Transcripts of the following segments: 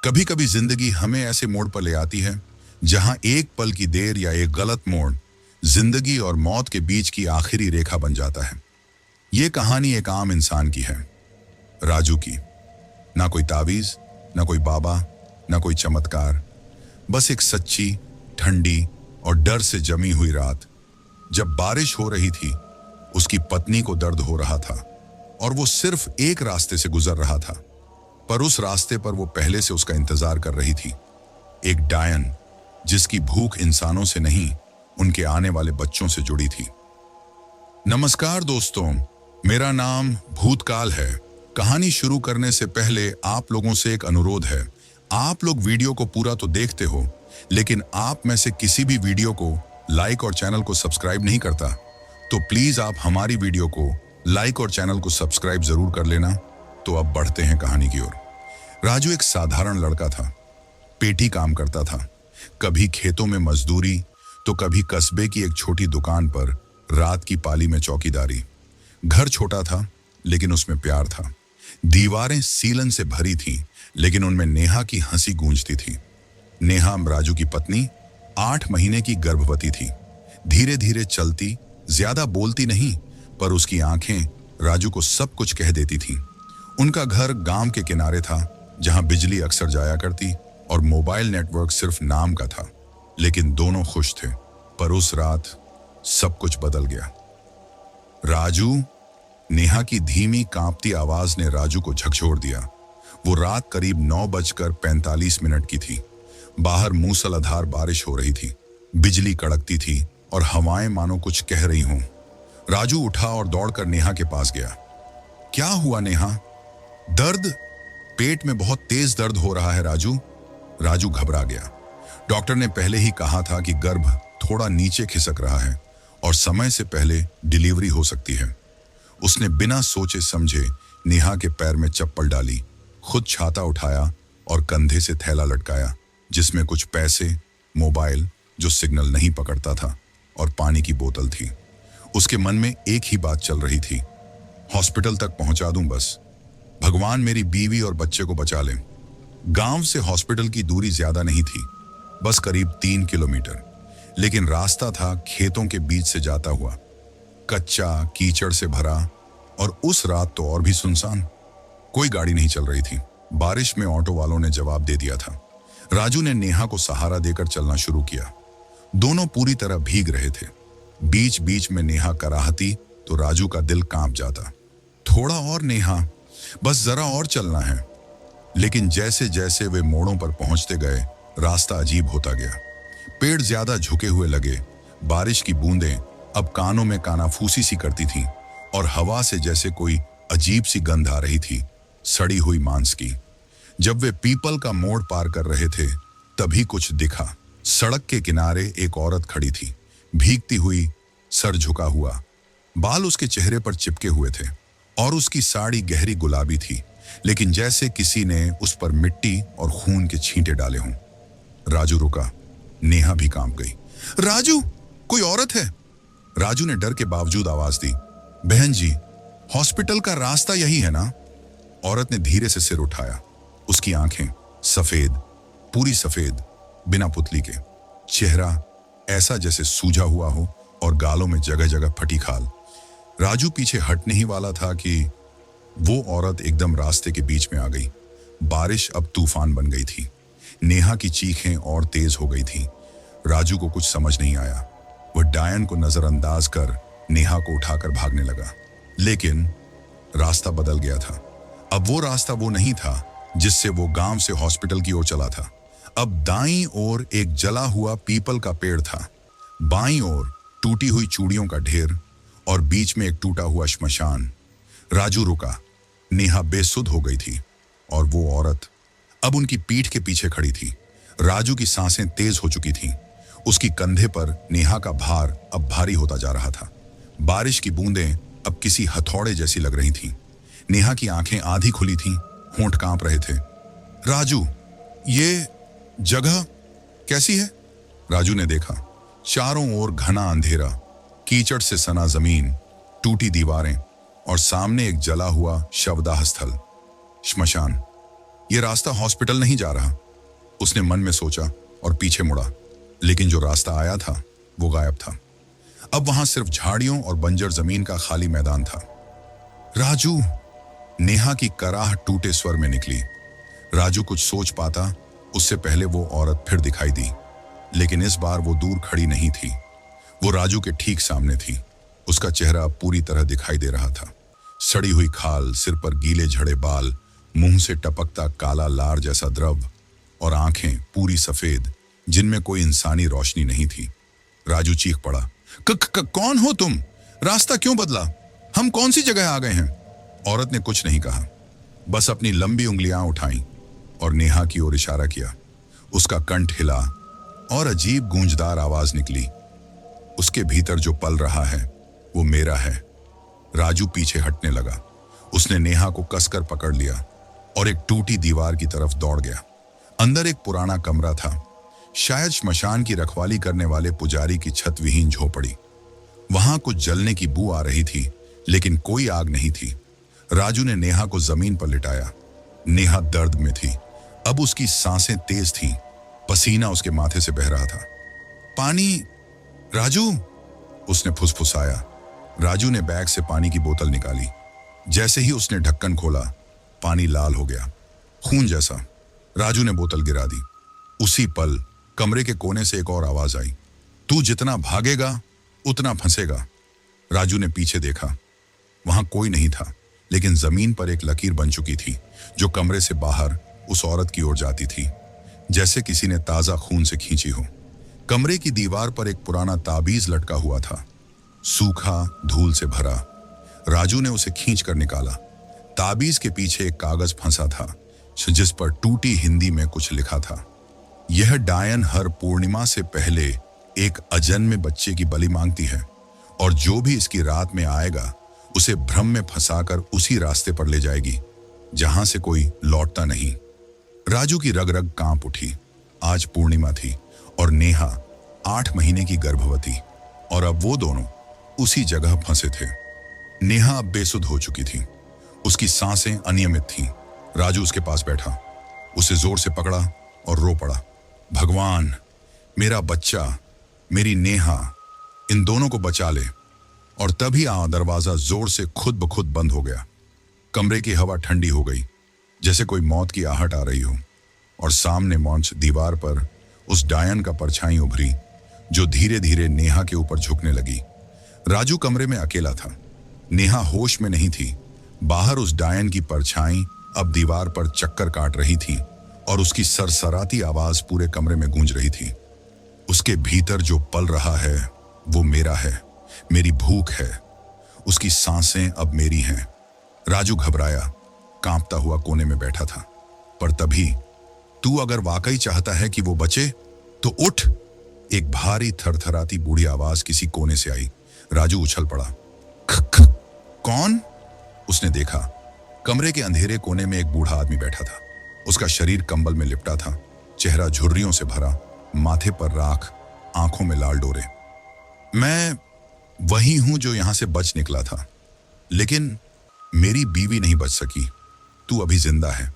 कभी कभी जिंदगी हमें ऐसे मोड़ पर ले आती है जहां एक पल की देर या एक गलत मोड़ जिंदगी और मौत के बीच की आखिरी रेखा बन जाता है। ये कहानी एक आम इंसान की है, राजू की। ना कोई तावीज, ना कोई बाबा, ना कोई चमत्कार, बस एक सच्ची, ठंडी और डर से जमी हुई रात। जब बारिश हो रही थी, उसकी पत्नी को दर्द हो रहा था और वो सिर्फ एक रास्ते से गुजर रहा था, पर उस रास्ते पर वो पहले से उसका इंतजार कर रही थी। एक डायन जिसकी भूख इंसानों से नहीं, उनके आने वाले बच्चों से जुड़ी थी। नमस्कार दोस्तों, मेरा नाम भूतकाल है। कहानी शुरू करने से पहले आप लोगों से एक अनुरोध है। आप लोग वीडियो को पूरा तो देखते हो, लेकिन आप में से किसी भी वीडियो को लाइक और चैनल को सब्सक्राइब नहीं करता, तो प्लीज आप हमारी वीडियो को लाइक और चैनल को सब्सक्राइब जरूर कर लेना। तो अब बढ़ते हैं कहानी की ओर। राजू एक साधारण लड़का था। पेटी काम करता था, कभी खेतों में मजदूरी तो कभी कस्बे की एक छोटी दुकान पर रात की पाली में चौकीदारी। घर छोटा था लेकिन उसमें प्यार था। दीवारें सीलन से भरी थीं, लेकिन उनमें नेहा की हंसी गूंजती थी। नेहा राजू की पत्नी 8 महीने की गर्भवती थी। धीरे धीरे चलती, ज्यादा बोलती नहीं, पर उसकी आंखें राजू को सब कुछ कह देती थीं। उनका घर गांव के किनारे था, जहां बिजली अक्सर जाया करती और मोबाइल नेटवर्क सिर्फ नाम का था, लेकिन दोनों खुश थे। पर उस रात सब कुछ बदल गया। राजू, नेहा की धीमी कांपती आवाज ने राजू को झकझोर दिया। वो रात करीब 9:45 की थी। बाहर मूसलाधार बारिश हो रही थी, बिजली कड़कती थी और हवाएं मानो कुछ कह रही हों। राजू उठा और दौड़कर नेहा के पास गया। क्या हुआ नेहा? दर्द? पेट में बहुत तेज दर्द हो रहा है राजू। राजू घबरा गया। डॉक्टर ने पहले ही कहा था कि गर्भ थोड़ा नीचे खिसक रहा है और समय से पहले डिलीवरी हो सकती है। उसने बिना सोचे समझे नेहा के पैर में चप्पल डाली, खुद छाता उठाया और कंधे से थैला लटकाया, जिसमें कुछ पैसे, मोबाइल जो सिग्नल नहीं पकड़ता था, और पानी की बोतल थी। उसके मन में एक ही बात चल रही थी, हॉस्पिटल तक पहुंचा दूं बस। भगवान मेरी बीवी और बच्चे को बचा ले। गांव से हॉस्पिटल की दूरी ज्यादा नहीं थी, बस करीब 3 किलोमीटर, लेकिन रास्ता था खेतों के बीच से जाता हुआ, कच्चा, कीचड़ से भरा, और उस रात तो और भी सुनसान। कोई गाड़ी नहीं चल रही थी। बारिश में ऑटो वालों ने जवाब दे दिया था। राजू ने नेहा को सहारा देकर चलना शुरू किया। दोनों पूरी तरह भीग रहे थे। बीच बीच में नेहा कराहती तो राजू का दिल कांप जाता। थोड़ा और नेहा, बस जरा और चलना है। लेकिन जैसे जैसे वे मोड़ों पर पहुंचते गए, रास्ता अजीब होता गया। पेड़ ज्यादा झुके हुए लगे, बारिश की बूंदें अब कानों में कानाफूसी सी करती थीं, और हवा से जैसे कोई अजीब सी गंध आ रही थी, सड़ी हुई मांस की। जब वे पीपल का मोड़ पार कर रहे थे, तभी कुछ दिखा। सड़क के किनारे एक औरत खड़ी थी, भीगती हुई, सर झुका हुआ। बाल उसके चेहरे पर चिपके हुए थे और उसकी साड़ी गहरी गुलाबी थी, लेकिन जैसे किसी ने उस पर मिट्टी और खून के छींटे डाले हों। राजू रुका। नेहा भी कांप गई। राजू, कोई औरत है? राजू ने डर के बावजूद आवाज दी। बहन जी, हॉस्पिटल का रास्ता यही है ना? औरत ने धीरे से सिर उठाया। उसकी आंखें सफेद, पूरी सफेद, बिना पुतली के। चेहरा ऐसा जैसे सूजा हुआ हो और गालों में जगह जगह फटी खाल। राजू पीछे हटने ही वाला था कि वो औरत एकदम रास्ते के बीच में आ गई। बारिश अब तूफान बन गई थी। नेहा की चीखें और तेज हो गई थी। राजू को कुछ समझ नहीं आया। वह डायन को नजरअंदाज कर नेहा को उठाकर भागने लगा, लेकिन रास्ता बदल गया था। अब वो रास्ता वो नहीं था जिससे वो गांव से हॉस्पिटल की ओर चला था। अब दाईं ओर एक जला हुआ पीपल का पेड़ था, बाईं ओर टूटी हुई चूड़ियों का ढेर, और बीच में एक टूटा हुआ श्मशान। राजू रुका। नेहा बेसुध हो गई थी और वो औरत अब उनकी पीठ के पीछे खड़ी थी। राजू की सांसें तेज हो चुकी थीं। उसकी कंधे पर नेहा का भार अब भारी होता जा रहा था। बारिश की बूंदें अब किसी हथौड़े जैसी लग रही थीं। नेहा की आंखें आधी खुली थीं, होंठ कांप रहे थे। राजू, ये जगह कैसी है? राजू ने देखा। चारों ओर घना अंधेरा, कीचड़ से सना जमीन, टूटी दीवारें और सामने एक जला हुआ शवदाह स्थल, श्मशान। ये रास्ता हॉस्पिटल नहीं जा रहा, उसने मन में सोचा और पीछे मुड़ा। लेकिन जो रास्ता आया था वो गायब था। अब वहां सिर्फ झाड़ियों और बंजर जमीन का खाली मैदान था। राजू, नेहा की कराह टूटे स्वर में निकली। राजू कुछ सोच पाता उससे पहले वो औरत फिर दिखाई दी, लेकिन इस बार वो दूर खड़ी नहीं थी। वो राजू के ठीक सामने थी। उसका चेहरा अब पूरी तरह दिखाई दे रहा था। सड़ी हुई खाल, सिर पर गीले झड़े बाल, मुंह से टपकता काला लार जैसा द्रव और आंखें पूरी सफेद जिनमें कोई इंसानी रोशनी नहीं थी। राजू चीख पड़ा, कौन हो तुम? रास्ता क्यों बदला? हम कौन सी जगह आ गए हैं? औरत ने कुछ नहीं कहा, बस अपनी लंबी उंगलियां उठाई और नेहा की ओर इशारा किया। उसका कंठ हिला और अजीब गूंजदार आवाज निकली, उसके भीतर जो पल रहा है वो मेरा है। राजू पीछे हटने लगा। उसने नेहा को कसकर पकड़ लिया और एक टूटी दीवार की तरफ दौड़ गया। अंदर एक पुराना कमरा था, शायद श्मशान की रखवाली करने वाले पुजारी की छत विहीन झोपड़ी। वहां कुछ जलने की बू आ रही थी, लेकिन कोई आग नहीं थी। राजू ने नेहा को जमीन पर लिटाया। नेहा दर्द में थी। अब उसकी सांसें तेज थीं, पसीना उसके माथे से बह रहा था। पानी राजू, उसने फुसफुसाया। राजू ने बैग से पानी की बोतल निकाली। जैसे ही उसने ढक्कन खोला, पानी लाल हो गया, खून जैसा। राजू ने बोतल गिरा दी। उसी पल कमरे के कोने से एक और आवाज आई, तू जितना भागेगा उतना फंसेगा। राजू ने पीछे देखा। वहां कोई नहीं था, लेकिन जमीन पर एक लकीर बन चुकी थी जो कमरे से बाहर उस औरत की ओर जाती थी, जैसे किसी ने ताजा खून से खींची हो। कमरे की दीवार पर एक पुराना ताबीज लटका हुआ था, सूखा, धूल से भरा। राजू ने उसे खींच कर निकाला। ताबीज के पीछे एक कागज फंसा था जिस पर टूटी हिंदी में कुछ लिखा था, यह डायन हर पूर्णिमा से पहले एक अजन्मे बच्चे की बलि मांगती है और जो भी इसकी रात में आएगा उसे भ्रम में फंसाकर उसी रास्ते पर ले जाएगी जहां से कोई लौटता नहीं। राजू की रग रग कांप उठी। आज पूर्णिमा थी और नेहा 8 महीने की गर्भवती, और अब वो दोनों उसी जगह फंसे थे। नेहा अब बेसुध हो चुकी थी। उसकी सांसें अनियमित थीं। राजू उसके पास बैठा, उसे जोर से पकड़ा और रो पड़ा, भगवान, मेरा बच्चा, मेरी नेहा, इन दोनों को बचा ले। और तभी दरवाजा जोर से खुद ब खुद बंद हो गया। कमरे की हवा ठंडी हो गई, जैसे कोई मौत की आहट आ रही हो, और सामने मौज दीवार पर उस डायन का परछाई उभरी जो धीरे धीरे नेहा के ऊपर झुकने लगी। राजू कमरे में अकेला था। नेहा होश में नहीं थी। बाहर उस डायन की परछाई अब दीवार पर चक्कर काट रही थी और उसकी सरसराती आवाज पूरे कमरे में गूंज रही थी। उसके भीतर जो पल रहा है वो मेरा है, मेरी भूख है, उसकी सांसें अब मेरी हैं। राजू घबराया, कांपता हुआ कोने में बैठा था। पर तभी, तू अगर वाकई चाहता है कि वो बचे तो उठ, एक भारी थरथराती बूढ़ी आवाज किसी कोने से आई। राजू उछल पड़ा। ख, कौन? उसने देखा। कमरे के अंधेरे कोने में एक बूढ़ा आदमी बैठा था। उसका शरीर कंबल में लिपटा था, चेहरा झुर्रियों से भरा, माथे पर राख, आंखों में लाल डोरे। मैं वही हूं जो यहां से बच निकला था, लेकिन मेरी बीवी नहीं बच सकी। तू अभी जिंदा है,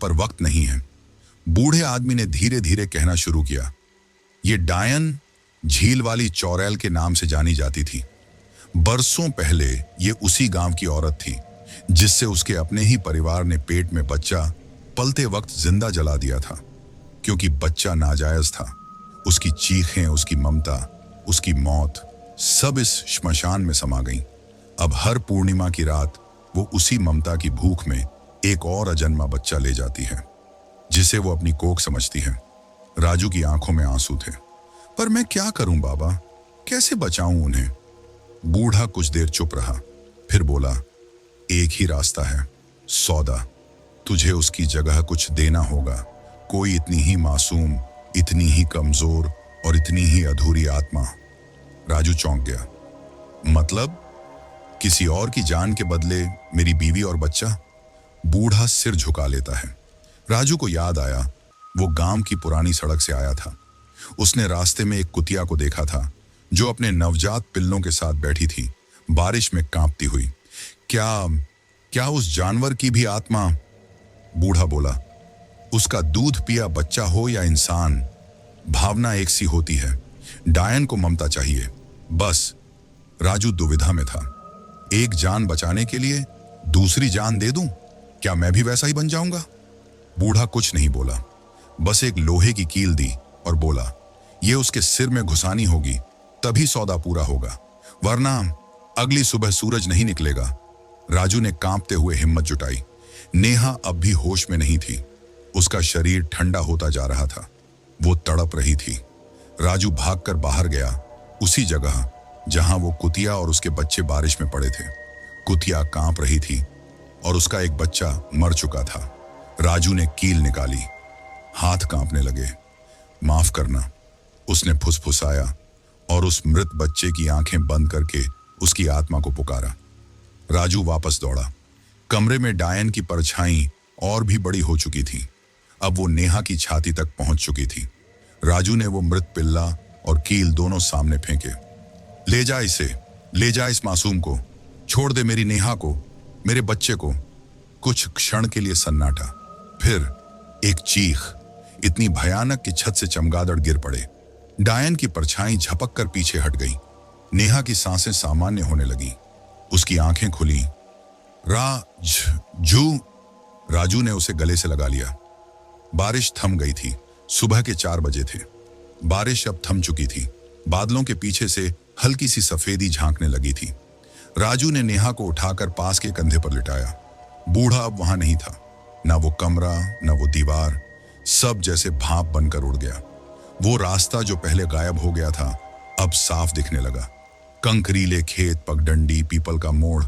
पर वक्त नहीं है। बूढ़े आदमी ने धीरे धीरे कहना शुरू किया। ये डायन झील वाली चौड़ैल के नाम से जानी जाती थी। बरसों पहले ये उसी गांव की औरत थी जिससे उसके अपने ही परिवार ने पेट में बच्चा पलते वक्त जिंदा जला दिया था, क्योंकि बच्चा नाजायज था। उसकी चीखें, उसकी ममता, उसकी मौत सब इस श्मशान में समा गईं। अब हर पूर्णिमा की रात वो उसी ममता की भूख में एक और अजन्मा बच्चा ले जाती है, जिसे वो अपनी कोख समझती है। राजू की आंखों में आंसू थे। पर मैं क्या करूं बाबा, कैसे बचाऊं उन्हें? बूढ़ा कुछ देर चुप रहा, फिर बोला, एक ही रास्ता है, सौदा। तुझे उसकी जगह कुछ देना होगा। कोई इतनी ही मासूम, इतनी ही कमजोर और इतनी ही अधूरी आत्मा। राजू चौंक गया। मतलब किसी और की जान के बदले मेरी बीवी और बच्चा? बूढ़ा सिर झुका लेता है। राजू को याद आया, वो गांव की पुरानी सड़क से आया था। उसने रास्ते में एक कुतिया को देखा था जो अपने नवजात पिल्लों के साथ बैठी थी, बारिश में कांपती हुई। क्या उस जानवर की भी आत्मा? बूढ़ा बोला, उसका दूध पिया बच्चा हो या इंसान, भावना एक सी होती है। डायन को ममता चाहिए, बस। राजू दुविधा में था। एक जान बचाने के लिए दूसरी जान दे दूं? क्या मैं भी वैसा ही बन जाऊंगा? बूढ़ा कुछ नहीं बोला, बस एक लोहे की कील दी और बोला, ये उसके सिर में घुसानी होगी, तभी सौदा पूरा होगा, वरना अगली सुबह सूरज नहीं निकलेगा। राजू ने कांपते हुए हिम्मत जुटाई। नेहा अब भी होश में नहीं थी। उसका शरीर ठंडा होता जा रहा था। वो तड़प रही थी। राजू भागकर बाहर गया, उसी जगह जहां वो कुतिया और उसके बच्चे बारिश में पड़े थे। कुतिया कांप रही थी और उसका एक बच्चा मर चुका था। राजू ने कील निकाली, हाथ कांपने लगे। माफ करना, उसने फुसफुसाया और उस मृत बच्चे की आंखें बंद करके उसकी आत्मा को पुकारा। राजू वापस दौड़ा। कमरे में डायन की परछाई और भी बड़ी हो चुकी थी। अब वो नेहा की छाती तक पहुंच चुकी थी। राजू ने वो मृत पिल्ला और कील दोनों सामने फेंके। ले जा इसे, ले जा इस मासूम को, छोड़ दे मेरी नेहा को, मेरे बच्चे को। कुछ क्षण के लिए सन्नाटा, फिर एक चीख इतनी भयानक कि छत से चमगादड़ गिर पड़े। डायन की परछाई झपक कर पीछे हट गई। नेहा की सांसें सामान्य होने लगी, उसकी आंखें खुली। राजू, राजू ने उसे गले से लगा लिया। बारिश थम गई थी। सुबह के 4 बजे थे। बारिश अब थम चुकी थी। बादलों के पीछे से हल्की सी सफेदी झांकने लगी थी। राजू ने नेहा को उठाकर पास के कंधे पर लिटाया। बूढ़ा अब वहां नहीं था। ना वो कमरा, ना वो दीवार, सब जैसे भाप बनकर उड़ गया। वो रास्ता जो पहले गायब हो गया था अब साफ दिखने लगा। कंकरीले खेत, पगडंडी, पीपल का मोड़,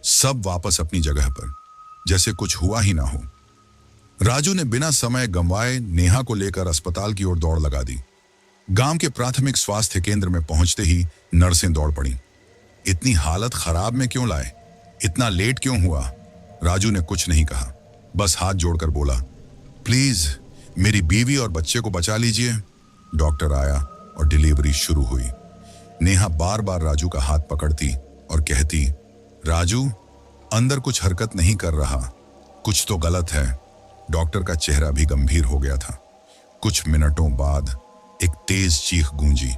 सब वापस अपनी जगह पर, जैसे कुछ हुआ ही ना हो। राजू ने बिना समय गंवाए नेहा को लेकर अस्पताल की ओर दौड़ लगा दी। गांव के प्राथमिक स्वास्थ्य केंद्र में पहुंचते ही नर्सें दौड़ पड़ी। इतनी हालत खराब में क्यों लाए? इतना लेट क्यों हुआ? राजू ने कुछ नहीं कहा, बस हाथ जोड़कर बोला, प्लीज मेरी बीवी और बच्चे को बचा लीजिए। डॉक्टर आया और डिलीवरी शुरू हुई। नेहा बार बार राजू का हाथ पकड़ती और कहती, राजू अंदर कुछ हरकत नहीं कर रहा, कुछ तो गलत है। डॉक्टर का चेहरा भी गंभीर हो गया था। कुछ मिनटों बाद एक तेज चीख गूंजी।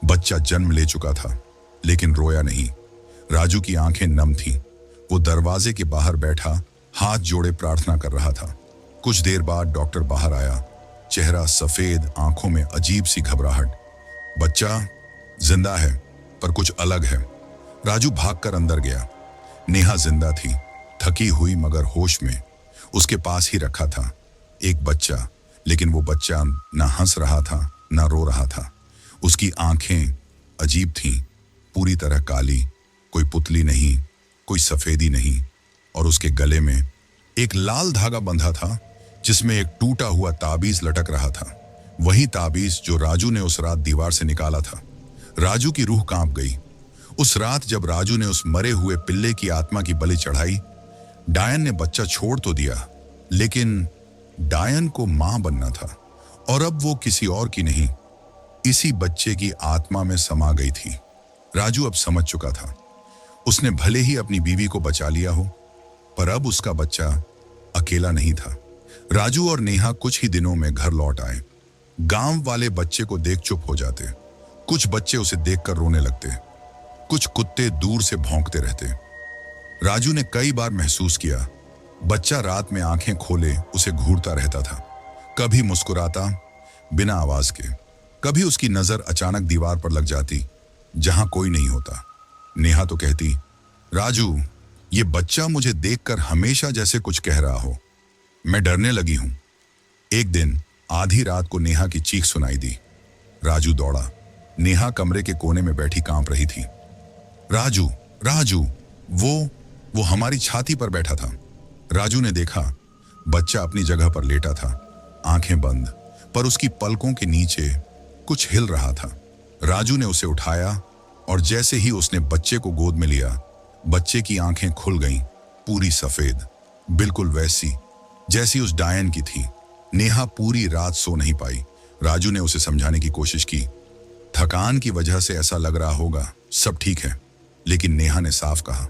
बच्चा जन्म ले चुका था, लेकिन रोया नहीं। राजू की आंखें नम थीं। वो दरवाजे के बाहर बैठा हाथ जोड़े प्रार्थना कर रहा था। कुछ देर बाद डॉक्टर बाहर आया, चेहरा सफेद, आंखों में अजीब सी घबराहट। बच्चा जिंदा है, पर कुछ अलग है। राजू भागकर अंदर गया। नेहा जिंदा थी, थकी हुई मगर होश में। उसके पास ही रखा था एक बच्चा, लेकिन वो बच्चा ना हंस रहा था ना रो रहा था। उसकी आंखें अजीब थीं, पूरी तरह काली, कोई पुतली नहीं, कोई सफेदी नहीं, और उसके गले में एक लाल धागा बंधा था जिसमें एक टूटा हुआ ताबीज लटक रहा था। वही ताबीज जो राजू ने उस रात दीवार से निकाला था। राजू की रूह कांप गई। उस रात जब राजू ने उस मरे हुए पिल्ले की आत्मा की बलि चढ़ाई, डायन ने बच्चा छोड़ तो दिया, लेकिन डायन को मां बनना था, और अब वो किसी और की नहीं, इसी बच्चे की आत्मा में समा गई थी। राजू अब समझ चुका था। उसने भले ही अपनी बीवी को बचा लिया हो, पर अब उसका बच्चा अकेला नहीं था। राजू और नेहा कुछ ही दिनों में घर लौट आए। गांव वाले बच्चे को देख चुप हो जाते। कुछ बच्चे उसे देखकर रोने लगते, कुछ कुत्ते दूर से भौंकते रहते। राजू ने कई बार महसूस किया, बच्चा रात में आंखें खोले उसे घूरता रहता था, कभी मुस्कुराता बिना आवाज के, कभी उसकी नजर अचानक दीवार पर लग जाती जहां कोई नहीं होता। नेहा तो कहती, राजू ये बच्चा मुझे देखकर हमेशा जैसे कुछ कह रहा हो, मैं डरने लगी हूं। एक दिन आधी रात को नेहा की चीख सुनाई दी। राजू दौड़ा। नेहा कमरे के कोने में बैठी कांप रही थी। राजू, राजू, वो हमारी छाती पर बैठा था। राजू ने देखा, बच्चा अपनी जगह पर लेटा था, आंखें बंद, पर उसकी पलकों के नीचे कुछ हिल रहा था। राजू ने उसे उठाया और जैसे ही उसने बच्चे को गोद में लिया, बच्चे की आंखें खुल गईं, पूरी सफेद, बिल्कुल वैसी जैसी उस डायन की थी। नेहा पूरी रात सो नहीं पाई। राजू ने उसे समझाने की कोशिश की, थकान की वजह से ऐसा लग रहा होगा, सब ठीक है। लेकिन नेहा ने साफ कहा,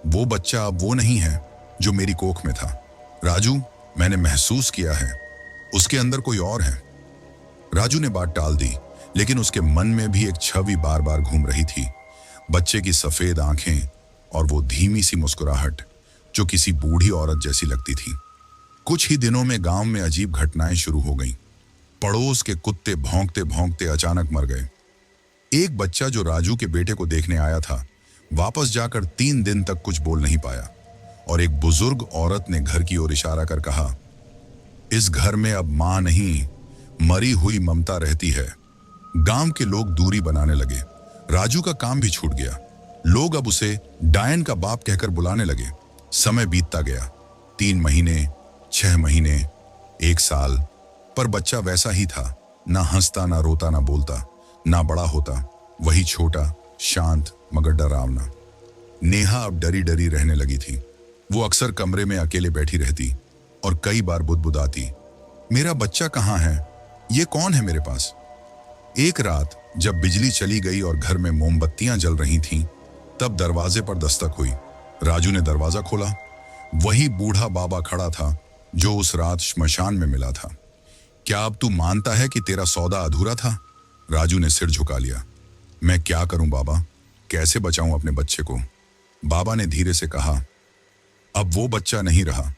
वो बच्चा अब वो नहीं है जो मेरी कोख में था। राजू, मैंने महसूस किया है, उसके अंदर कोई और है। राजू ने बात टाल दी, लेकिन उसके मन में भी एक छवि बार बार घूम रही थी। बच्चे की सफेद आंखें और वो धीमी सी मुस्कुराहट जो किसी बूढ़ी औरत जैसी लगती थी। कुछ ही दिनों में गांव में अजीब घटनाएं शुरू हो गईं। पड़ोस के कुत्ते भौंकते भौंकते अचानक मर गए। एक बच्चा जो राजू के बेटे को देखने आया था, वापस जाकर 3 दिन तक कुछ बोल नहीं पाया। और एक बुजुर्ग औरत ने घर की ओर इशारा कर कहा, इस घर में अब मां नहीं, मरी हुई ममता रहती है। गांव के लोग दूरी बनाने लगे। राजू का काम भी छूट गया। लोग अब उसे डायन का बाप कहकर बुलाने लगे। समय बीतता गया, 3 महीने, 6 महीने, 1 साल, पर बच्चा वैसा ही था। ना हंसता, ना रोता, ना बोलता, ना बड़ा होता, वही छोटा, शांत मगर डरावना। नेहा अब डरी डरी रहने लगी थी। वो अक्सर कमरे में अकेले बैठी रहती और कई बार बुदबुदाती, मेरा बच्चा कहाँ है? ये कौन है मेरे पास? एक रात जब बिजली चली गई और घर में मोमबत्तियां जल रही थीं, तब दरवाजे पर दस्तक हुई। राजू ने दरवाजा खोला। वही बूढ़ा बाबा खड़ा था जो उस रात श्मशान में मिला था। क्या अब तू मानता है कि तेरा सौदा अधूरा था? राजू ने सिर झुका लिया। मैं क्या करूं बाबा, कैसे बचाऊं अपने बच्चे को? बाबा ने धीरे से कहा, अब वो बच्चा नहीं रहा,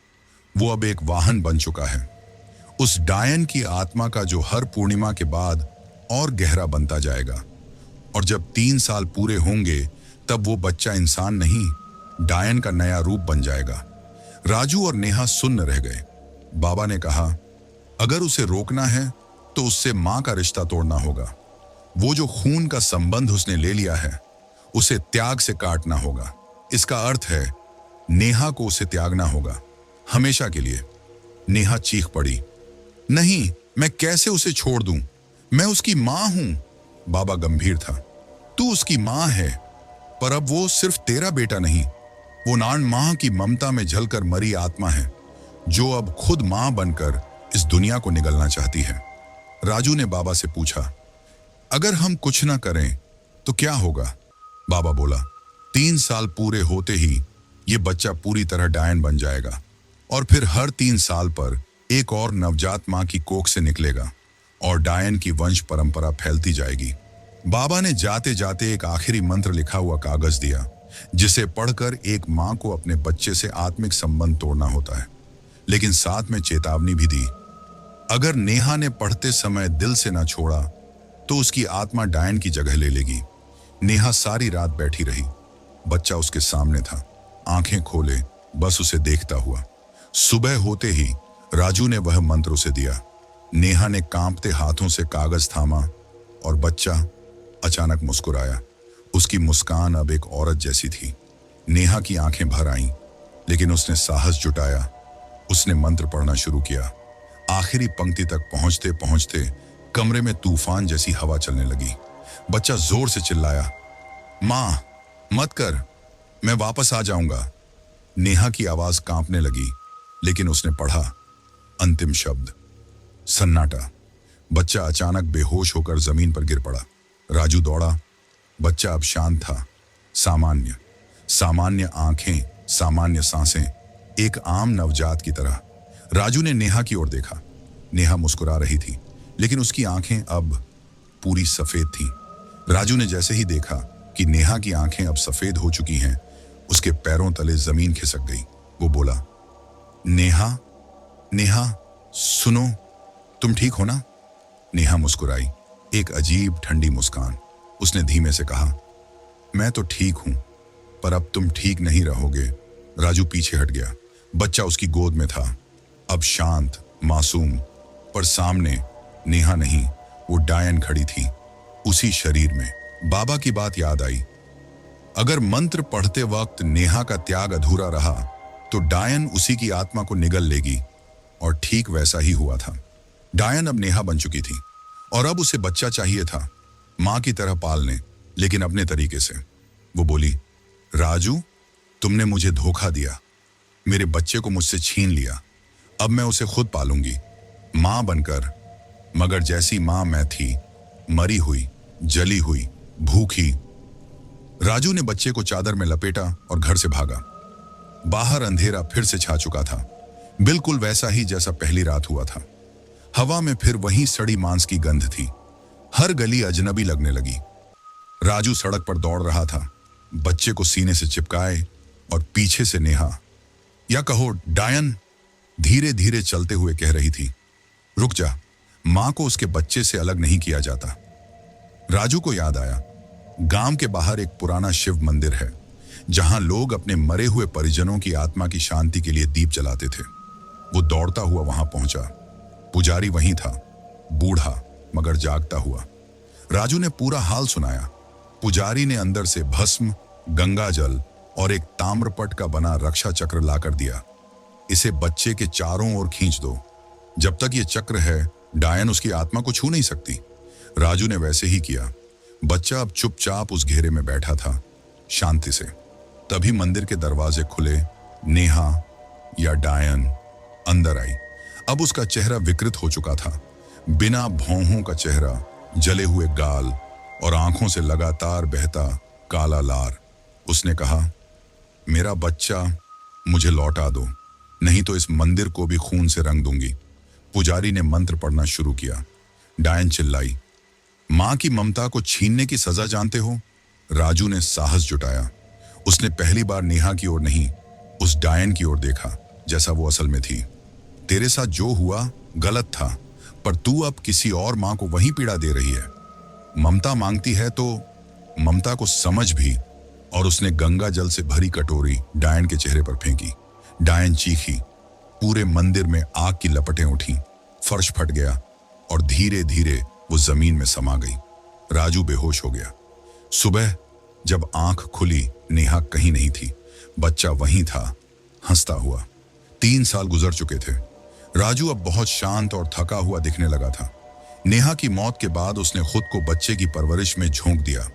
वो अब एक वाहन बन चुका है, उस डायन की आत्मा का जो हर पूर्णिमा के बाद और गहरा बनता जाएगा। और जब 3 साल पूरे होंगे तब वो बच्चा इंसान नहीं, डायन का नया रूप बन जाएगा। राजू और नेहा सुन्न रह गए। बाबा ने कहा, अगर उसे रोकना है तो उससे मां का रिश्ता तोड़ना होगा। वो जो खून का संबंध उसने ले लिया है, उसे त्याग से काटना होगा। इसका अर्थ है नेहा को उसे त्यागना होगा, हमेशा के लिए। नेहा चीख पड़ी, नहीं, मैं कैसे उसे छोड़ दूं? मैं उसकी मां हूं। बाबा गंभीर था, तू उसकी मां है, पर अब वो सिर्फ तेरा बेटा नहीं, वो 9 माह की ममता में जलकर मरी आत्मा है, जो अब खुद मां बनकर इस दुनिया को निगलना चाहती है। राजू ने बाबा से पूछा, अगर हम कुछ ना करें तो क्या होगा? बाबा बोला, 3 साल पूरे होते ही ये बच्चा पूरी तरह डायन बन जाएगा और फिर हर 3 साल पर एक और नवजात मां की कोख से निकलेगा और डायन की वंश परंपरा फैलती जाएगी। बाबा ने जाते जाते एक आखिरी मंत्र लिखा हुआ कागज दिया, जिसे पढ़कर एक मां को अपने बच्चे से आत्मिक संबंध तोड़ना होता है, लेकिन साथ में चेतावनी भी दी, अगर नेहा ने पढ़ते समय दिल से ना छोड़ा तो उसकी आत्मा डायन की जगह ले लेगी। नेहा सारी रात बैठी रही। बच्चा उसके सामने था, आंखें खोले, बस उसे देखता हुआ। सुबह होते ही राजू ने वह मंत्र उसे दिया। नेहा ने कांपते हाथों से कागज थामा और बच्चा अचानक मुस्कुराया। उसकी मुस्कान अब एक औरत जैसी थी। नेहा की आंखें भर आईं, लेकिन उसने साहस जुटाया। उसने मंत्र पढ़ना शुरू किया। आखिरी पंक्ति तक पहुंचते पहुंचते कमरे में तूफान जैसी हवा चलने लगी। बच्चा जोर से चिल्लाया, मां, मत कर, मैं वापस आ जाऊंगा। नेहा की आवाज कांपने लगी, लेकिन उसने पढ़ा अंतिम शब्द। सन्नाटा। बच्चा अचानक बेहोश होकर जमीन पर गिर पड़ा। राजू दौड़ा। बच्चा अब शांत था। सामान्य सामान्य आंखें, सामान्य सांसें, एक आम नवजात की तरह। राजू ने नेहा की ओर देखा। नेहा मुस्कुरा रही थी, लेकिन उसकी आंखें अब पूरी सफेद थीं। राजू ने जैसे ही देखा कि नेहा की आंखें अब सफेद हो चुकी हैं, उसके पैरों तले जमीन खिसक गई। वो बोला, नेहा, नेहा, सुनो, तुम ठीक हो ना? नेहा मुस्कुराई, एक अजीब ठंडी मुस्कान। उसने धीमे से कहा, मैं तो ठीक हूं, पर अब तुम ठीक नहीं रहोगे। राजू पीछे हट गया। बच्चा उसकी गोद में था, अब शांत, मासूम, पर सामने नेहा नहीं, वो डायन खड़ी थी, उसी शरीर में। बाबा की बात याद आई। अगर मंत्र पढ़ते वक्त नेहा का त्याग अधूरा रहा तो डायन उसी की आत्मा को निगल लेगी, और ठीक वैसा ही हुआ था। डायन अब नेहा बन चुकी थी और अब उसे बच्चा चाहिए था, मां की तरह पालने, लेकिन अपने तरीके से। वो बोली, राजू, तुमने मुझे धोखा दिया, मेरे बच्चे को मुझसे छीन लिया। अब मैं उसे खुद पालूंगी, मां बनकर। मगर जैसी मां मैं थी, मरी हुई, जली हुई, भूखी। राजू ने बच्चे को चादर में लपेटा और घर से भागा। बाहर अंधेरा फिर से छा चुका था, बिल्कुल वैसा ही जैसा पहली रात हुआ था। हवा में फिर वही सड़ी मांस की गंध थी। हर गली अजनबी लगने लगी। राजू सड़क पर दौड़ रहा था, बच्चे को सीने से चिपकाए, और पीछे से नेहा, या कहो डायन, धीरे धीरे चलते हुए कह रही थी, रुक जा, मां को उसके बच्चे से अलग नहीं किया जाता। राजू को याद आया, गांव के बाहर एक पुराना शिव मंदिर है, जहां लोग अपने मरे हुए परिजनों की आत्मा की शांति के लिए दीप जलाते थे। वो दौड़ता हुआ वहां पहुंचा। पुजारी वहीं था, बूढ़ा मगर जागता हुआ। राजू ने पूरा हाल सुनाया। पुजारी ने अंदर से भस्म, गंगा जल और एक ताम्रपट का बना रक्षा चक्र लाकर दिया। इसे बच्चे के चारों ओर खींच दो। जब तक ये चक्र है, डायन उसकी आत्मा को छू नहीं सकती। राजू ने वैसे ही किया। बच्चा अब चुपचाप उस घेरे में बैठा था, शांति से। तभी मंदिर के दरवाजे खुले। नेहा या डायन अंदर आई। अब उसका चेहरा विकृत हो चुका था, बिना भौहों का चेहरा, जले हुए गाल और आंखों से लगातार बहता काला लार। उसने कहा, मेरा बच्चा मुझे लौटा दो, नहीं तो इस मंदिर को भी खून से रंग दूंगी। पुजारी ने मंत्र पढ़ना शुरू किया। डायन चिल्लाई, मां की ममता को छीनने की सजा जानते हो? राजू ने साहस जुटाया। उसने पहली बार नेहा की ओर नहीं, उस डायन की ओर देखा, जैसा वो असल में थी। तेरे साथ जो हुआ गलत था, पर तू अब किसी और मां को वही पीड़ा दे रही है। ममता मांगती है तो ममता को समझ भी। और उसने गंगा जल से भरी कटोरी डायन के चेहरे पर फेंकी। डायन चीखी। पूरे मंदिर में आग की लपटें उठी। फर्श फट गया और धीरे धीरे वो जमीन में समा गई। राजू बेहोश हो गया। सुबह जब आंख खुली, नेहा कहीं नहीं थी। बच्चा वहीं था, हंसता हुआ। 3 साल गुजर चुके थे। राजू अब बहुत शांत और थका हुआ दिखने लगा था। नेहा की मौत के बाद उसने खुद को बच्चे की परवरिश में झोंक दिया।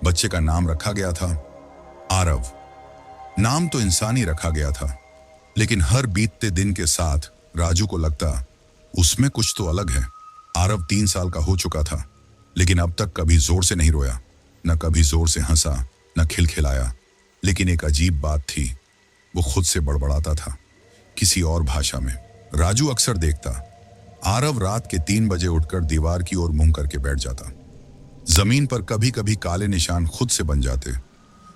बच्चे का नाम रखा गया था आरव। नाम तो इंसानी रखा गया था, लेकिन हर बीतते दिन के साथ राजू को लगता उसमें कुछ तो अलग है। आरव 3 साल का हो चुका था, लेकिन अब तक कभी जोर से नहीं रोया, न कभी जोर से हंसा, न खिलखिलाया। लेकिन एक अजीब बात थी, वो खुद से बड़बड़ाता था, किसी और भाषा में। राजू अक्सर देखता, आरव रात के 3 बजे उठकर दीवार की ओर मुंह करके बैठ जाता। जमीन पर कभी कभी काले निशान खुद से बन जाते,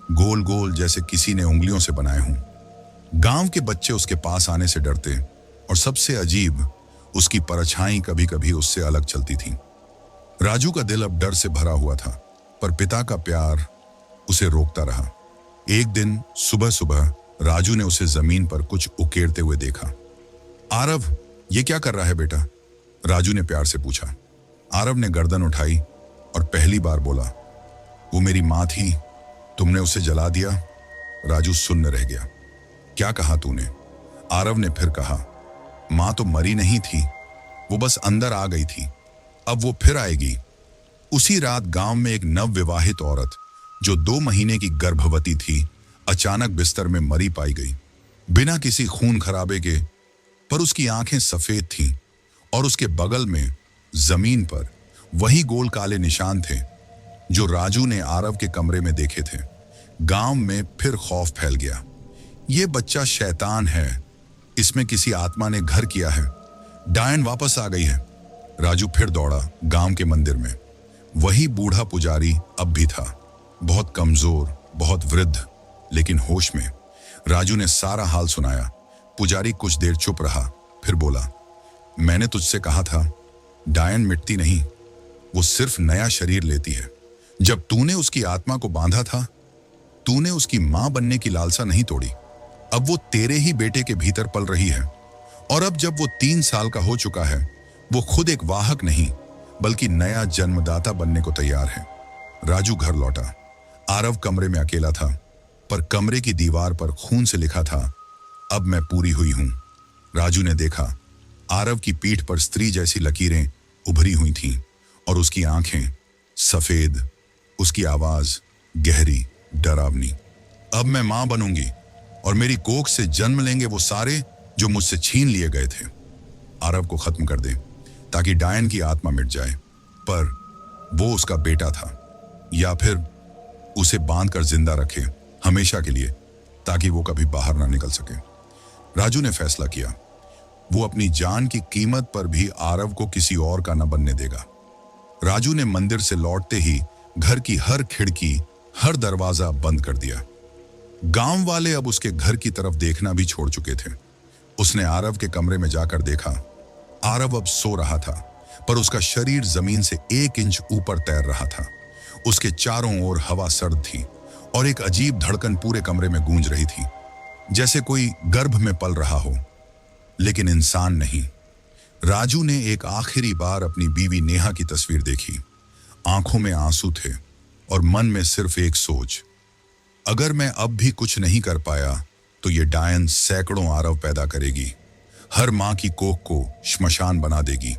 गोल गोल, जैसे किसी ने उंगलियों से बनाए हों। गांव के बच्चे उसके पास आने से डरते, और सबसे अजीब, उसकी परछाई कभी कभी उससे अलग चलती थी। राजू का दिल अब डर से भरा हुआ था, पर पिता का प्यार उसे रोकता रहा। एक दिन सुबह सुबह राजू ने उसे जमीन पर कुछ उकेरते हुए देखा। आरव, ये क्या कर रहा है बेटा? राजू ने प्यार से पूछा। आरव ने गर्दन उठाई और पहली बार बोला, वो मेरी मां थी, तुमने उसे जला दिया। राजू सुन्न रह गया। क्या कहा तूने? आरव ने फिर कहा, मां तो मरी नहीं थी, वो बस अंदर आ गई थी, अब वो फिर आएगी। उसी रात गांव में एक नवविवाहित औरत, जो 2 महीने की गर्भवती थी, अचानक बिस्तर में मरी पाई गई, बिना किसी खून खराबे के। पर उसकी आंखें सफेद थीं, और उसके बगल में जमीन पर वही गोल काले निशान थे जो राजू ने आरव के कमरे में देखे थे। गांव में फिर खौफ फैल गया। ये बच्चा शैतान है, इसमें किसी आत्मा ने घर किया है, डायन वापस आ गई है। राजू फिर दौड़ा गांव के मंदिर में। वही बूढ़ा पुजारी अब भी था, बहुत कमजोर, बहुत वृद्ध, लेकिन होश में। राजू ने सारा हाल सुनाया। पुजारी कुछ देर चुप रहा, फिर बोला, मैंने तुझसे कहा था, डायन मिटती नहीं, वो सिर्फ नया शरीर लेती है। जब तूने उसकी आत्मा को बांधा था, तूने उसकी मां बनने की लालसा नहीं तोड़ी। अब वो तेरे ही बेटे के भीतर पल रही है, और अब जब वो 3 साल का हो चुका है, वो खुद एक वाहक नहीं, बल्कि नया जन्मदाता बनने को तैयार है। राजू घर लौटा। आरव कमरे में अकेला था, पर कमरे की दीवार पर खून से लिखा था, अब मैं पूरी हुई हूं। राजू ने देखा, आरव की पीठ पर स्त्री जैसी लकीरें उभरी हुई थीं, और उसकी आंखें सफेद, उसकी आवाज गहरी, डरावनी। अब मैं मां बनूंगी, और मेरी कोख से जन्म लेंगे वो सारे जो मुझसे छीन लिए गए थे। आरव को खत्म कर दे, ताकि डायन की आत्मा मिट जाए। पर वो उसका बेटा था, या फिर उसे बांधकर जिंदा रखे हमेशा के लिए, ताकि वो कभी बाहर ना निकल सके। राजू ने फैसला किया, वो अपनी जान की कीमत पर भी आरव को किसी और का न बनने देगा। राजू ने मंदिर से लौटते ही घर की हर खिड़की, हर दरवाजा बंद कर दिया। गांव वाले अब उसके घर की तरफ देखना भी छोड़ चुके थे। उसने आरव के कमरे में जाकर देखा। आरव अब सो रहा था, पर उसका शरीर जमीन से 1 इंच ऊपर तैर रहा था। उसके चारों ओर हवा सर्द थी और एक अजीब धड़कन पूरे कमरे में गूंज रही थी, जैसे कोई गर्भ में पल रहा हो, लेकिन इंसान नहीं। राजू ने एक आखिरी बार अपनी बीवी नेहा की तस्वीर देखी। आंखों में आंसू थे और मन में सिर्फ एक सोच, अगर मैं अब भी कुछ नहीं कर पाया तो ये डायन सैकड़ों आरव पैदा करेगी, हर मां की कोख को श्मशान बना देगी।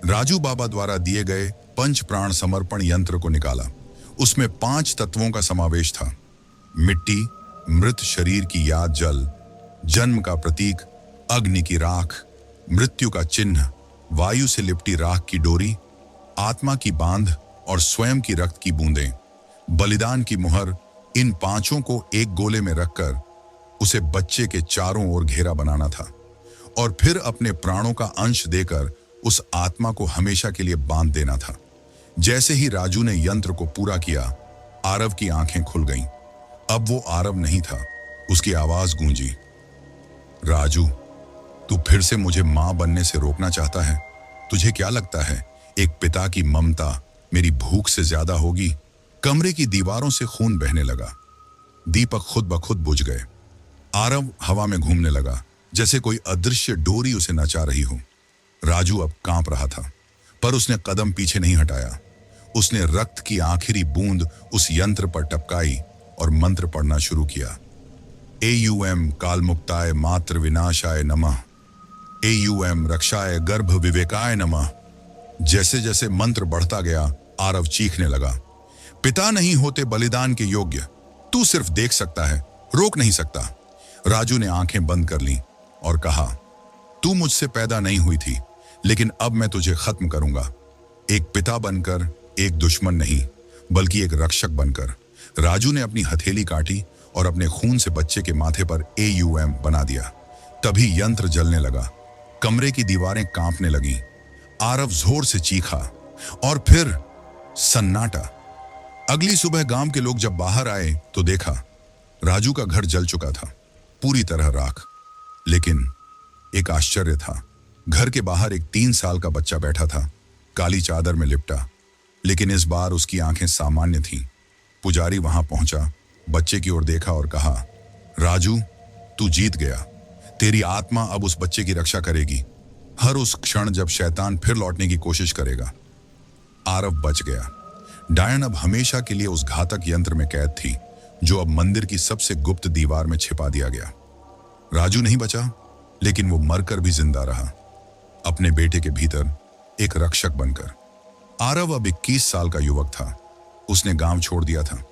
राजू बाबा द्वारा दिए गए पंच प्राण समर्पण यंत्र को निकाला। उसमें 5 तत्वों का समावेश था। मिट्टी, मृत शरीर की याद जल, जन्म का प्रतीक अग्नि की राख, मृत्यु का चिन्ह वायु से लिपटी राख की डोरी, आत्मा की बांध और स्वयं की रक्त की बूंदें, बलिदान की मुहर। इन 5 को एक गोले में रखकर उसे बच्चे के चारों ओर घेरा बनाना था और फिर अपने प्राणों का अंश देकर उस आत्मा को हमेशा के लिए बांध देना था। जैसे ही राजू ने यंत्र को पूरा किया, आरव की आंखें खुल गईं। अब वो आरव नहीं था। उसकी आवाज गूंजी, राजू, तू फिर से मुझे मां बनने से रोकना चाहता है? तुझे क्या लगता है एक पिता की ममता मेरी भूख से ज्यादा होगी? कमरे की दीवारों से खून बहने लगा। दीपक खुद ब खुद बुझ गए। आरव हवा में घूमने लगा, जैसे कोई अदृश्य डोरी उसे नचा रही हो। राजू अब कांप रहा था, पर उसने कदम पीछे नहीं हटाया। उसने रक्त की आखिरी बूंद उस यंत्र पर टपकाई और मंत्र पढ़ना शुरू किया। AUM कालमुक्ताय मात्र विनाशाय नमः, AUM रक्षाय गर्भ विवेकाय नमः। जैसे जैसे मंत्र बढ़ता गया, आरव चीखने लगा, पिता नहीं होते बलिदान के योग्य, तू सिर्फ देख सकता है, रोक नहीं सकता। राजू ने आंखें बंद कर ली और कहा, तू मुझसे पैदा नहीं हुई थी, लेकिन अब मैं तुझे खत्म करूंगा। एक पिता बनकर, एक दुश्मन नहीं, बल्कि एक रक्षक बनकर। राजू ने अपनी हथेली काटी और अपने खून से बच्चे के माथे पर AUM बना दिया। तभी यंत्र जलने लगा, कमरे की दीवारें कांपने लगीं। आरव जोर से चीखा और फिर सन्नाटा। अगली सुबह गांव के लोग जब बाहर आए तो देखा राजू का घर जल चुका था, पूरी तरह राख। लेकिन एक आश्चर्य था। घर के बाहर एक 3 साल का बच्चा बैठा था, काली चादर में लिपटा, लेकिन इस बार उसकी आंखें सामान्य थीं। पुजारी वहां पहुंचा, बच्चे की ओर देखा और कहा, राजू, तू जीत गया। तेरी आत्मा अब उस बच्चे की रक्षा करेगी, हर उस क्षण जब शैतान फिर लौटने की कोशिश करेगा। आरव बच गया। डायन अब हमेशा के लिए उस घातक यंत्र में कैद थी, जो अब मंदिर की सबसे गुप्त दीवार में छिपा दिया गया। राजू नहीं बचा, लेकिन वो मरकर भी जिंदा रहा, अपने बेटे के भीतर एक रक्षक बनकर। आरव अब 21 साल का युवक था। उसने गांव छोड़ दिया था।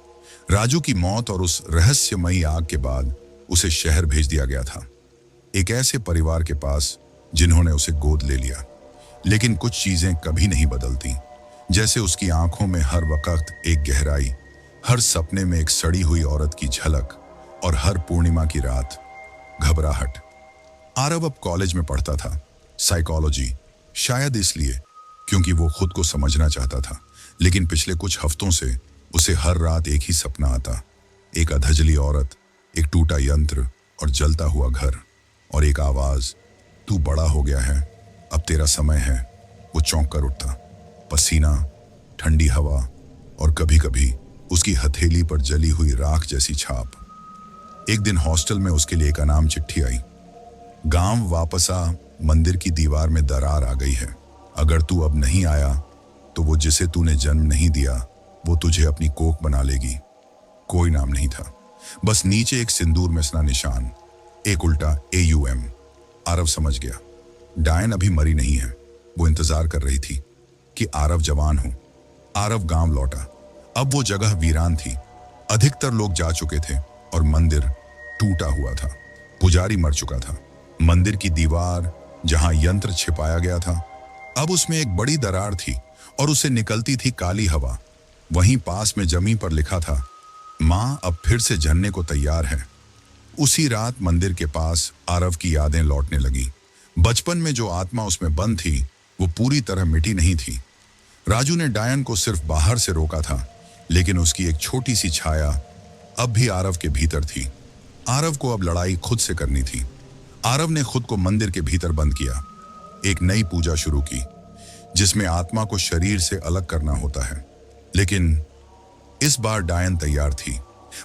राजू की मौत और उस रहस्यमयी आग के बाद उसे शहर भेज दिया गया था, एक ऐसे परिवार के पास जिन्होंने उसे गोद ले लिया। लेकिन कुछ चीजें कभी नहीं बदलती, जैसे उसकी आंखों में हर वक्त एक गहराई, हर सपने में एक सड़ी हुई औरत की झलक और हर पूर्णिमा की रात घबराहट। आरव अब कॉलेज में पढ़ता था, साइकोलॉजी, शायद इसलिए क्योंकि वो खुद को समझना चाहता था। लेकिन पिछले कुछ हफ्तों से उसे हर रात एक ही सपना आता, एक अधजली औरत, एक टूटा यंत्र और जलता हुआ घर, और एक आवाज, तू बड़ा हो गया है, अब तेरा समय है। वो चौंक कर उठता, पसीना, ठंडी हवा और कभी कभी उसकी हथेली पर जली हुई राख जैसी छाप। एक दिन हॉस्टल में उसके लिए एक अनाम चिट्ठी आई, गांव वापस आ, मंदिर की दीवार में दरार आ गई है, अगर तू अब नहीं आया तो वो जिसे तूने जन्म नहीं दिया वो तुझे अपनी कोख बना लेगी। कोई नाम नहीं था, बस नीचे एक सिंदूर में स्ना निशान, एक उल्टा AUM। आरव समझ गया, डायन अभी मरी नहीं है। वो इंतजार कर रही थी कि आरव जवान हो। आरव गांव लौटा। अब वो जगह वीरान थी, अधिकतर लोग जा चुके थे और मंदिर टूटा हुआ था। पुजारी मर चुका था। मंदिर की दीवार जहां यंत्र छिपाया गया था, अब उसमें एक बड़ी दरार थी और उसे निकलती थी काली हवा। वहीं पास में जमीन पर लिखा था, मां अब फिर से झरने को तैयार है। उसी रात मंदिर के पास आरव की यादें लौटने लगी। बचपन में जो आत्मा उसमें बंद थी वो पूरी तरह मिटी नहीं थी। राजू ने डायन को सिर्फ बाहर से रोका था, लेकिन उसकी एक छोटी सी छाया अब भी आरव के भीतर थी। आरव को अब लड़ाई खुद से करनी थी। आरव ने खुद को मंदिर के भीतर बंद किया, एक नई पूजा शुरू की जिसमें आत्मा को शरीर से अलग करना होता है। लेकिन इस बार डायन तैयार थी।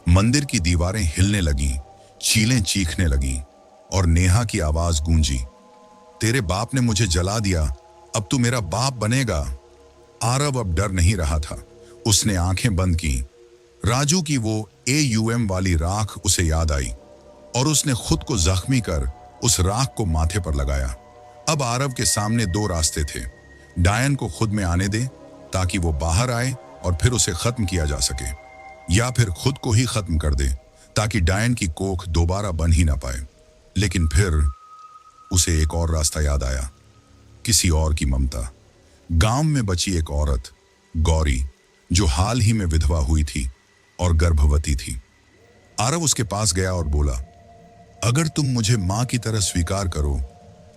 मंदिर की दीवारें हिलने लगीं, चीलें चीखने लगीं और नेहा की आवाज गूंजी, तेरे बाप ने मुझे जला दिया, अब तू मेरा बाप बनेगा। आरव अब डर नहीं रहा था। उसने आंखें बंद की। राजू की वो AUM वाली राख उसे याद आई और उसने खुद को जख्मी कर उस राख को माथे पर लगाया। अब आरव के सामने दो रास्ते थे। डायन को खुद में आने दे ताकि वो बाहर आए और फिर उसे खत्म किया जा सके, या फिर खुद को ही खत्म कर दे ताकि डायन की कोख दोबारा बन ही ना पाए। लेकिन फिर उसे एक और रास्ता याद आया, किसी और की ममता। गांव में बची एक औरत, गौरी, जो हाल ही में विधवा हुई थी और गर्भवती थी। आरव उसके पास गया और बोला, अगर तुम मुझे मां की तरह स्वीकार करो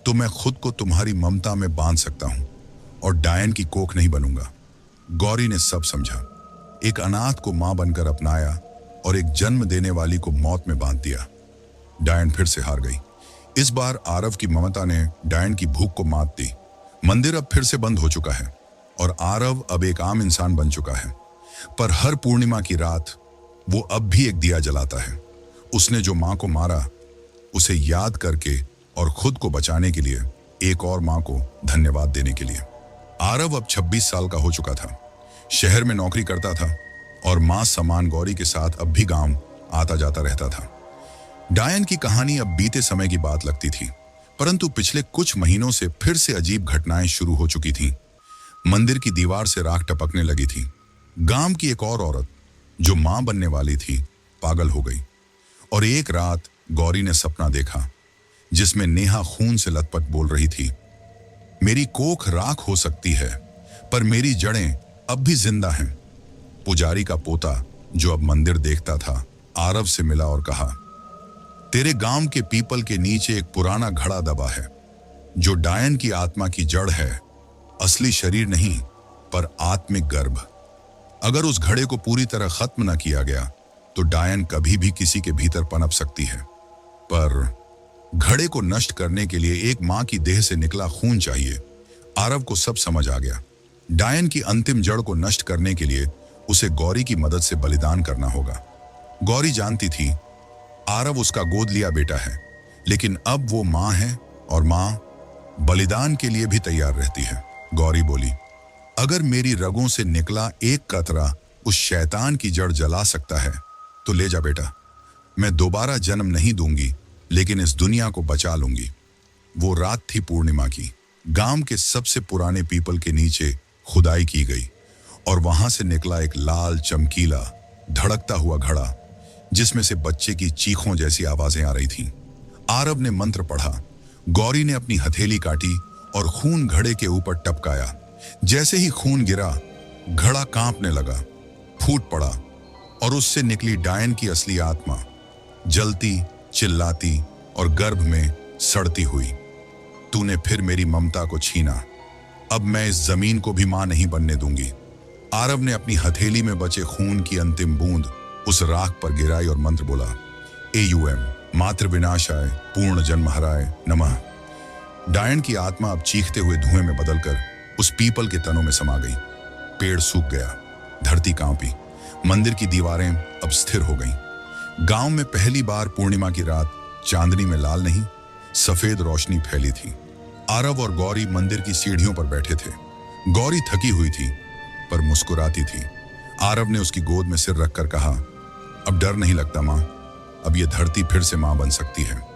तो मैं खुद को तुम्हारी ममता में बांध सकता हूं और डायन की कोख नहीं बनूंगा। गौरी ने सब समझा। एक अनाथ को मां बनकर अपनाया और एक जन्म देने वाली को मौत में बांध दिया। डायन फिर से हार गई। इस बार आरव की ममता ने डायन की भूख को मात दी। मंदिर अब फिर से बंद हो चुका है और आरव अब एक आम इंसान बन चुका है। पर हर पूर्णिमा की रात वो अब भी एक दिया जलाता है, उसने जो मां को मारा उसे याद करके और खुद को बचाने के लिए, एक और मां को धन्यवाद देने के लिए। आरव अब 26 साल का हो चुका था, शहर में नौकरी करता था और मां समान गौरी के साथ अब भी गांव आता जाता रहता था। डायन की कहानी अब बीते समय की बात लगती थी, परंतु पिछले कुछ महीनों से फिर से अजीब घटनाएं शुरू हो चुकी थीं। मंदिर की दीवार से राख टपकने लगी थी। गांव की एक और औरत जो मां बनने वाली थी पागल हो गई और एक रात गौरी ने सपना देखा जिसमें नेहा खून से लथपथ बोल रही थी, मेरी कोख राख हो सकती है पर मेरी जड़ें अब भी जिंदा हैं। पुजारी का पोता जो अब मंदिर देखता था आरव से मिला और कहा, तेरे गांव के पीपल के नीचे एक पुराना घड़ा दबा है जो डायन की आत्मा की जड़ है, असली शरीर नहीं पर आत्मिक गर्भ। अगर उस घड़े को पूरी तरह खत्म न किया गया तो डायन कभी भी किसी के भीतर पनप सकती है, पर घड़े को नष्ट करने के लिए एक मां की देह से निकला खून चाहिए। आरव को सब समझ आ गया। डायन की अंतिम जड़ को नष्ट करने के लिए उसे गौरी की मदद से बलिदान करना होगा। गौरी जानती थी आरव उसका गोद लिया बेटा है, लेकिन अब वो मां है और मां बलिदान के लिए भी तैयार रहती है। गौरी बोली, अगर मेरी रगों से निकला एक कतरा उस शैतान की जड़ जला सकता है तो ले जा बेटा, मैं दोबारा जन्म नहीं दूंगी लेकिन इस दुनिया को बचा लूंगी। वो रात थी पूर्णिमा की। गांव के सबसे पुराने पीपल के नीचे खुदाई की गई और वहां से निकला एक लाल चमकीला धड़कता हुआ घड़ा जिसमें से बच्चे की चीखों जैसी आवाजें आ रही थीं। आरव ने मंत्र पढ़ा, गौरी ने अपनी हथेली काटी और खून घड़े के ऊपर टपकाया। जैसे ही खून गिरा घड़ा कांपने लगा, फूट पड़ा और उससे निकली डायन की असली आत्मा, जलती, चिल्लाती और गर्भ में सड़ती हुई। तूने फिर मेरी ममता को छीना, अब मैं इस जमीन को भी मां नहीं बनने दूंगी। आरव ने अपनी हथेली में बचे खून की अंतिम बूंद उस राख पर गिराई और मंत्र बोला, AUM मातृ विनाशाय पूर्ण जन्म हराय नमः। डायन की आत्मा अब चीखते हुए धुएं में बदलकर उस पीपल के तनों में समा गई। पेड़ सूख गया, धरती कांपी, मंदिर की दीवारें अब स्थिर हो गईं। गांव में पहली बार पूर्णिमा की रात चांदनी में लाल नहीं सफेद रोशनी फैली थी। आरव और गौरी मंदिर की सीढ़ियों पर बैठे थे। गौरी थकी हुई थी पर मुस्कुराती थी। आरव ने उसकी गोद में सिर रखकर कहा, अब डर नहीं लगता मां, अब ये धरती फिर से मां बन सकती है।